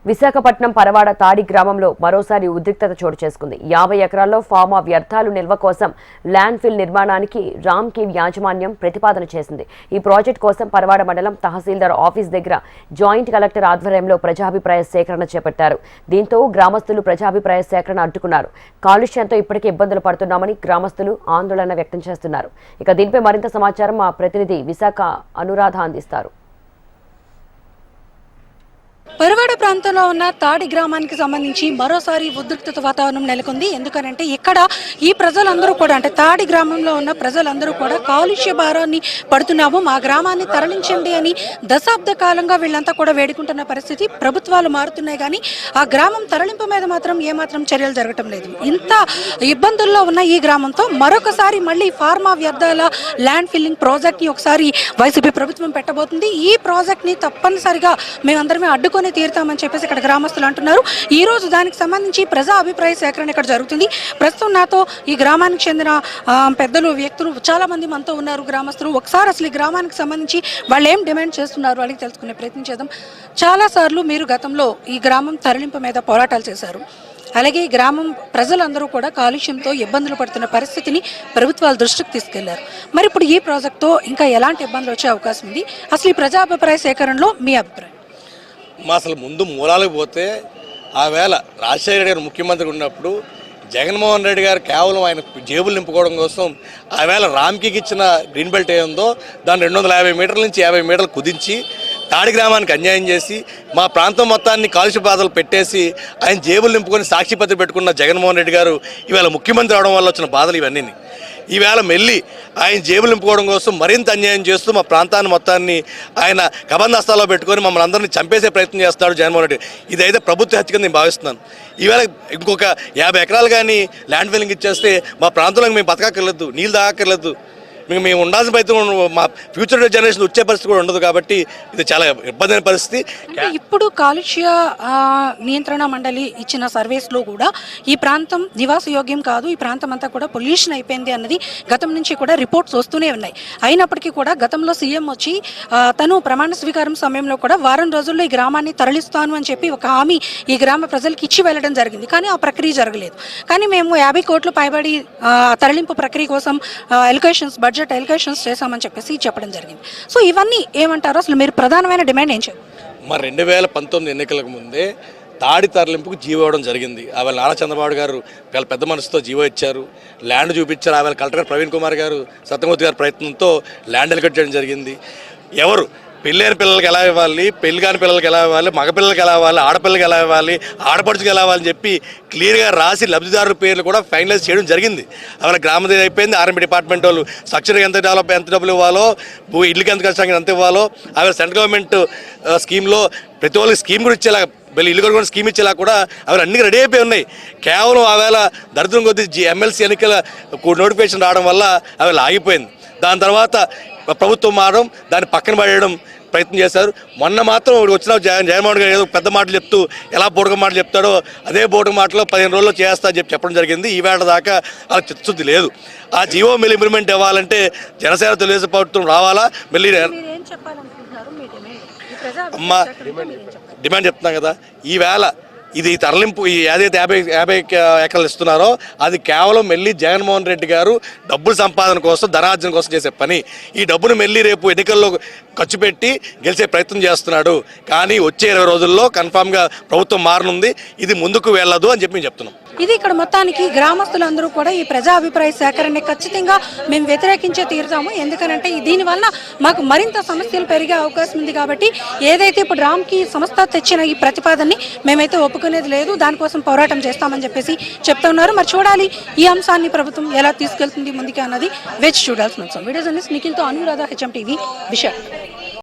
విశాఖపట్నం పరవాడ తాడి గ్రామంలో మరోసారి ఉద్రిక్తత చోటు చేసుకుంది. 50 ఎకరాల్లో ఫార్మా వ్యర్థాలు నిల్వ కోసం ల్యాండ్ ఫిల్ నిర్మాణానికి రామ్కి యాజమాన్యం ప్రతిపాదన చేసింది. ఈ ప్రాజెక్టు కోసం పరవాడ మండలం తహసీల్దార్ ఆఫీస్ దగ్గర జాయింట్ కలెక్టర్ ఆధ్వర్యంలో ప్రజాభిప్రాయ సేకరణ చేపట్టారు. దీంతో గ్రామస్తులు ప్రజాభిప్రాయ సేకరణ అడ్డుకున్నారు. కాలుష్యంతో ఇప్పటికే ఇబ్బందులు పడుతున్నామని గ్రామస్తులు ఆందోళన వ్యక్తం చేస్తున్నారు. ఇక దీనిపై మరింత సమాచారం మా ప్రతినిధి విశాఖ అనురాధ అందిస్తారు. పరవాడ ప్రాంతంలో ఉన్న తాడి గ్రామానికి సంబంధించి మరోసారి ఉద్రిక్తత వాతావరణం నెలకొంది. ఎందుకనంటే ఇక్కడ ఈ ప్రజలందరూ కూడా అంటే తాడి గ్రామంలో ఉన్న ప్రజలందరూ కూడా కాలుష్య భారాన్ని పడుతున్నాము, మా గ్రామాన్ని తరలించండి అని దశాబ్ద కాలంగా వీళ్ళంతా కూడా వేడుకుంటున్న పరిస్థితి. ప్రభుత్వాలు మారుతున్నాయి కానీ ఆ గ్రామం తరలింపు మీద మాత్రం ఏమాత్రం చర్యలు జరగటం లేదు. ఇంత ఇబ్బందుల్లో ఉన్న ఈ గ్రామంతో మరొకసారి మళ్ళీ ఫార్మా వ్యర్థాల ల్యాండ్ ఫిల్లింగ్ ప్రాజెక్ట్ని ఒకసారి వైసీపీ ప్రభుత్వం పెట్టబోతుంది. ఈ ప్రాజెక్ట్ని తప్పనిసరిగా మేమందరమే అడ్డుకొని తీరుతామని చెప్పేసి ఇక్కడ గ్రామస్తులు అంటున్నారు. ఈ రోజు దానికి సంబంధించి ప్రజా అభిప్రాయ సేకరణ ఇక్కడ జరుగుతుంది. ప్రస్తుతం నాతో ఈ గ్రామానికి చెందిన పెద్దలు వ్యక్తులు చాలా మంది మనతో ఉన్నారు. గ్రామస్తులు ఒకసారి అసలు ఈ గ్రామానికి సంబంధించి వాళ్ళు ఏం డిమాండ్ చేస్తున్నారు అడిగి తెలుసుకునే ప్రయత్నం చేద్దాం. చాలా సార్లు మీరు గతంలో ఈ గ్రామం తరలింపు మీద పోరాటాలు చేశారు. అలాగే ఈ గ్రామం ప్రజలందరూ కూడా కాలుష్యంతో ఇబ్బందులు పడుతున్న పరిస్థితిని ప్రభుత్వాల దృష్టికి తీసుకెళ్లారు. మరి ఇప్పుడు ఈ ప్రాజెక్టుతో ఇంకా ఎలాంటి ఇబ్బందులు వచ్చే అవకాశం ఉంది? అసలు ఈ ప్రజాభిప్రాయ సేకరణలో మీ అభిప్రాయం? అసలు ముందు మూలాలకు పోతే ఆ వేళ రాజశేఖర గారు ముఖ్యమంత్రి ఉన్నప్పుడు జగన్మోహన్ రెడ్డి గారు కేవలం ఆయన జేబులు నింపుకోవడం కోసం ఆ వేళ రామ్కి ఇచ్చిన గ్రీన్ బెల్ట్ ఏముందో దాన్ని 250 మీటర్ల నుంచి 50 మీటర్లు కుదించి తాడి గ్రామానికి అన్యాయం చేసి మా ప్రాంతం మొత్తాన్ని కాలుష్య బాధలు పెట్టేసి ఆయన జేబులు నింపుకొని సాక్షిపత్రి పెట్టుకున్న జగన్మోహన్ రెడ్డి గారు ఇవాళ ముఖ్యమంత్రి అవడం వల్ల వచ్చిన బాధలు ఇవన్నీ. ఈవేళ మెల్లి ఆయన జేబులు నింపుకోవడం కోసం మరింత అన్యాయం చేస్తూ మా ప్రాంతాన్ని మొత్తాన్ని ఆయన కబందస్తాలో పెట్టుకొని మమ్మల్ని అందరినీ చంపేసే ప్రయత్నం చేస్తాడు జగన్మోహన్ రెడ్డి. ఇదైతే ప్రభుత్వ హత్య కింద నేను భావిస్తున్నాను. ఈవేళ ఇంకొక 50 ఎకరాలు కానీ ల్యాండ్ ఫిల్లింగ్ ఇచ్చేస్తే మా ప్రాంతంలో మేము బతకక్కర్లేదు, నీళ్ళు తాగక్కర్లేదు, మేము ఉండాల్సిన ప్రయత్నం మా ఫ్యూచర్ జనరేషన్ వచ్చే పరిస్థితి కూడా ఉండదు. కాబట్టి ఇది చాలా ఇబ్బంది పరిస్థితి. ఇప్పుడు కాలుష్య నియంత్రణ మండలి ఇచ్చిన సర్వేస్లో కూడా ఈ ప్రాంతం నివాసయోగ్యం కాదు, ఈ ప్రాంతం అంతా కూడా పొల్యూషన్ అయిపోయింది అన్నది గతం నుంచి కూడా రిపోర్ట్స్ వస్తూనే ఉన్నాయి. అయినప్పటికీ కూడా గతంలో సీఎం వచ్చి తను ప్రమాణ స్వీకారం సమయంలో కూడా వారం రోజుల్లో ఈ గ్రామాన్ని తరలిస్తాను అని చెప్పి ఒక హామీ ఈ గ్రామ ప్రజలకు ఇచ్చి వెళ్ళడం జరిగింది. కానీ ఆ ప్రక్రియ జరగలేదు. కానీ మేము 50 కోట్లు పైబడి తరలింపు ప్రక్రియ కోసం బడ్జెట్ ఎలికేషన్స్ చేశామని చెప్పేసి చెప్పడం జరిగింది. సో ఇవన్నీ ఏమంటారు? అసలు మీరు ప్రధానమైన డిమాండ్ ఏం చెప్పారు? మరి 2019 ఎన్నికలకు ముందే తాడి తరలింపుకు జీవో ఇవ్వడం జరిగింది. ఆవేళ నారా చంద్రబాబు గారు వీళ్ళ పెద్ద మనసుతో జీవో ఇచ్చారు, ల్యాండ్ చూపించారు. ఆవేళ కలెక్టర్ ప్రవీణ్ కుమార్ గారు సత్యమూర్తి గారి ప్రయత్నంతో ల్యాండ్ ఎలికేట్ చేయడం జరిగింది. ఎవరు పెళ్ళైన పిల్లలకి ఎలా ఇవ్వాలి, పెళ్లి కాని పిల్లలకి ఎలా ఇవ్వాలి, మగపిల్లలకి ఎలా ఇవ్వాలి, ఆడపిల్లలకి ఎలా ఇవ్వాలి, ఆడపడుచుకి ఎలా ఇవ్వాలని చెప్పి క్లియర్గా రాసి లబ్ధిదారుల పేర్లు కూడా ఫైనలైజ్ చేయడం జరిగింది. అలా గ్రామది అయిపోయింది. ఆర్ఎంపీ డిపార్ట్మెంట్ వాళ్ళు స్ట్రక్చర్కి ఎంత డబ్బులు ఇవ్వాలో, ఇళ్ళకి ఎంత కష్టానికి ఎంత ఇవ్వాలో, అవి సెంట్రల్ గవర్నమెంట్ స్కీమ్లో ప్రతి ఒక్కరికి స్కీమ్ కూడా ఇచ్చేలా, ఇల్లు కూడా స్కీమ్ ఇచ్చేలా కూడా అవి అన్ని రెడీ అయిపోయి ఉన్నాయి. కేవలం ఆవేళ దరిద్రం కొద్ది ఎమ్మెల్సీ ఎన్నికల నోటిఫికేషన్ రావడం వల్ల అవి ఆగిపోయింది. దాని తర్వాత ప్రభుత్వం మారడం, దాన్ని పక్కన పడేయడం ప్రయత్నం చేశారు. మొన్న మాత్రం వచ్చిన జగన్మోహన్ గారు ఏదో పెద్ద మాటలు చెప్తూ ఎలా బోటుక మాటలు చెప్తాడో అదే బోటుక మాటలో 15 రోజుల్లో చేస్తా అని చెప్పడం జరిగింది. ఈ వేళ దాకా అలా చిత్తశుద్ధి లేదు. ఆ జీవో మళ్ళీ ఇంప్లిమెంట్ అవ్వాలంటే జనసేన తెలుగుదేశం ప్రభుత్వం రావాలా. మళ్ళీ అమ్మ డిమాండ్ చెప్తున్నాం కదా, ఈవేళ ఇది తరలింపు ఏదైతే 50 ఎకరాలు ఇస్తున్నారో అది కేవలం మెల్లి జగన్మోహన్ రెడ్డి గారు డబ్బుల సంపాదన కోసం, ధనార్జన కోసం చేసే పని. ఈ డబ్బును మెల్లి రేపు ఎన్నికల్లో ఖర్చు పెట్టి గెలిచే ప్రయత్నం చేస్తున్నాడు. కానీ వచ్చే 20 రోజుల్లో కన్ఫామ్గా ప్రభుత్వం మారనుంది. ఇది ముందుకు వెళ్ళదు అని చెప్పి మేము చెప్తున్నాం. ఇది ఇక్కడ మొత్తానికి గ్రామస్తులందరూ కూడా ఈ ప్రజా అభిప్రాయ సేకరణని ఖచ్చితంగా మేము వ్యతిరేకించే తీరుతాము. ఎందుకనంటే దీనివల్ల మాకు మరింత సమస్యలు పెరిగే అవకాశం ఉంది. కాబట్టి ఏదైతే ఇప్పుడు రామ్కి సంస్థ తెచ్చిన ఈ ప్రతిపాదనని మేమైతే ఒప్పుకునేది లేదు, దానికోసం పోరాటం చేస్తామని చెప్పేసి చెప్తున్నారు. మరి చూడాలి ఈ అంశాన్ని ప్రభుత్వం ఎలా తీసుకెళ్తుంది ముందుకు అన్నది వేచి చూడాల్సిన అంశం. వీడియో జర్నలిస్ట్ నిఖిల్తో అనురాధ, HM TV, విశాఖ.